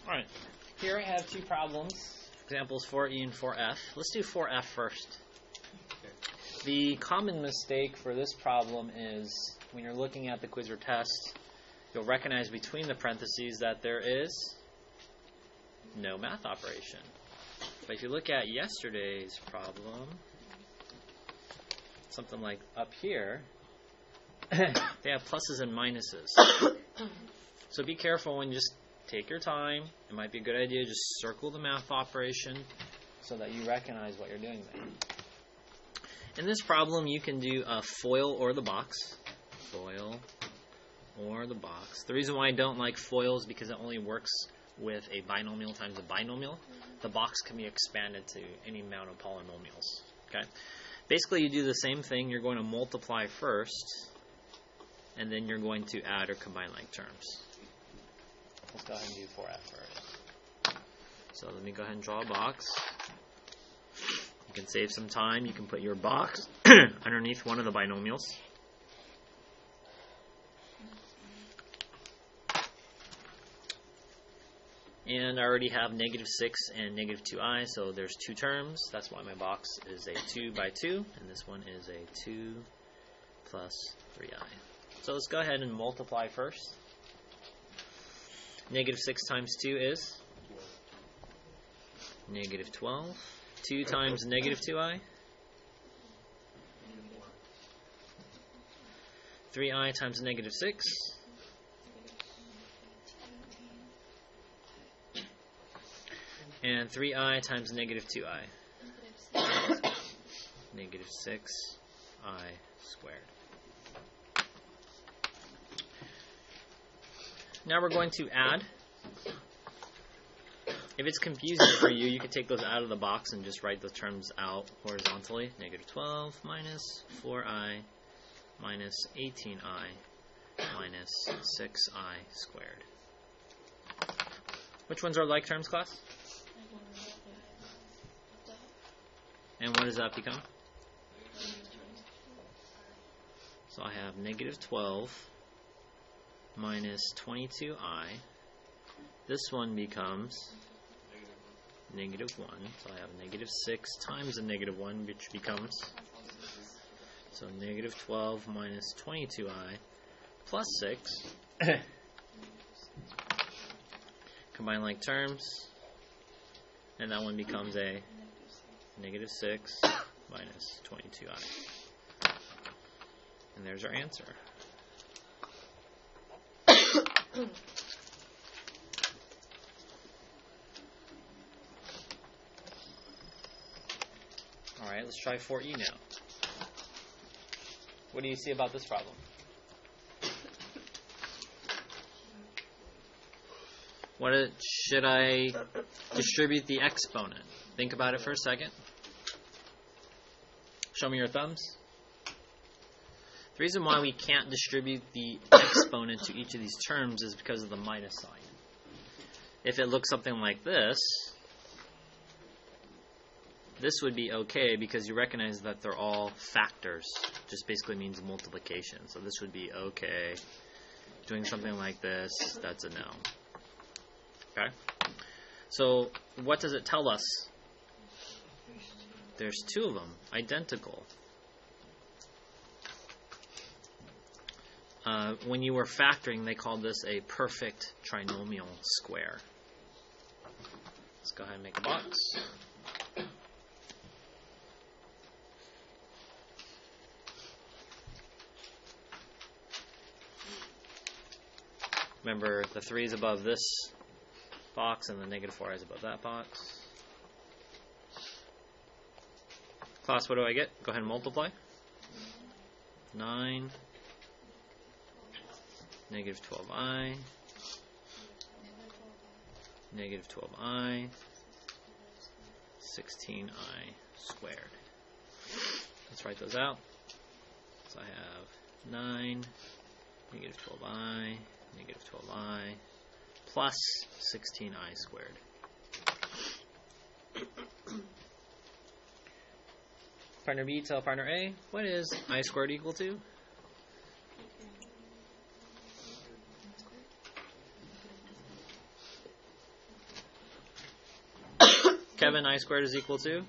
Alright, here I have two problems. Examples 4E and 4F. Let's do 4F first. The common mistake for this problem is when you're looking at the quiz or test, you'll recognize between the parentheses that there is no math operation. But if you look at yesterday's problem, something like up here, they have pluses and minuses. So be careful when you just take your time. It might be a good idea to just circle the math operation so that you recognize what you're doing there. In this problem, you can do a FOIL or the box. FOIL or the box. The reason why I don't like FOIL is because it only works with a binomial times a binomial. The box can be expanded to any amount of polynomials. Okay. Basically, you do the same thing. You're going to multiply first, and then you're going to add or combine like terms. Let's go ahead and do 4F first. So let me go ahead and draw a box. You can save some time. You can put your box underneath one of the binomials. And I already have negative 6 and negative 2i, so there's two terms. That's why my box is a 2 by 2, and this one is a 2 plus 3i. So let's go ahead and multiply first. Negative 6 times 2 is? Negative 12. 2 times negative 2i? 3i times negative 6? And 3i times negative 2i? Negative 6i squared. Now we're going to add. If it's confusing for you, you can take those out of the box and just write the terms out horizontally. Negative 12 minus 4i minus 18i minus 6i squared. Which ones are like terms, class? And what does that become? So I have negative 12 minus 22i. This one becomes negative 1. So I have negative 6 times a negative 1, which becomes, so negative 12 minus 22i plus 6. Combine like terms. And that one becomes a negative 6 minus 22i. And there's our answer. Alright, let's try 4E now. What do you see about this problem? Should I distribute the exponent? Think about it for a second. Show me your thumbs. The reason why we can't distribute the exponent to each of these terms is because of the minus sign. If it looks something like this, this would be okay because you recognize that they're all factors. Just basically means multiplication. So this would be okay. Doing something like this, that's a no. Okay? So what does it tell us? There's two of them, identical. When you were factoring, they called this a perfect trinomial square. Let's go ahead and make a box. Remember, the 3 is above this box, and the negative 4 is above that box. Class, what do I get? Go ahead and multiply. 9. Negative 12i. Negative 12i. 16i squared. Let's write those out. So I have 9, negative 12i, negative 12i, plus 16i squared. Partner B, tell partner A, what is I squared equal to? Kevin, I squared is equal to?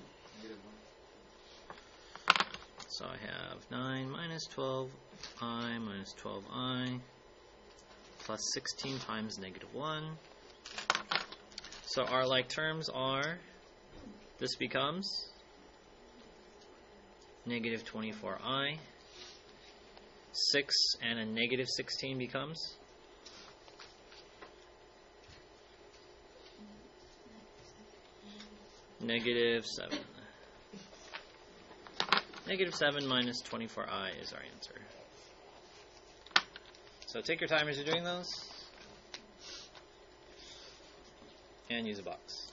So I have 9 minus 12i minus 12i plus 16 times negative 1. So our like terms are, this becomes negative 24i. 6 and a negative 16 becomes negative 7. Negative 7 minus 24i is our answer. So take your time as you're doing those, and use a box.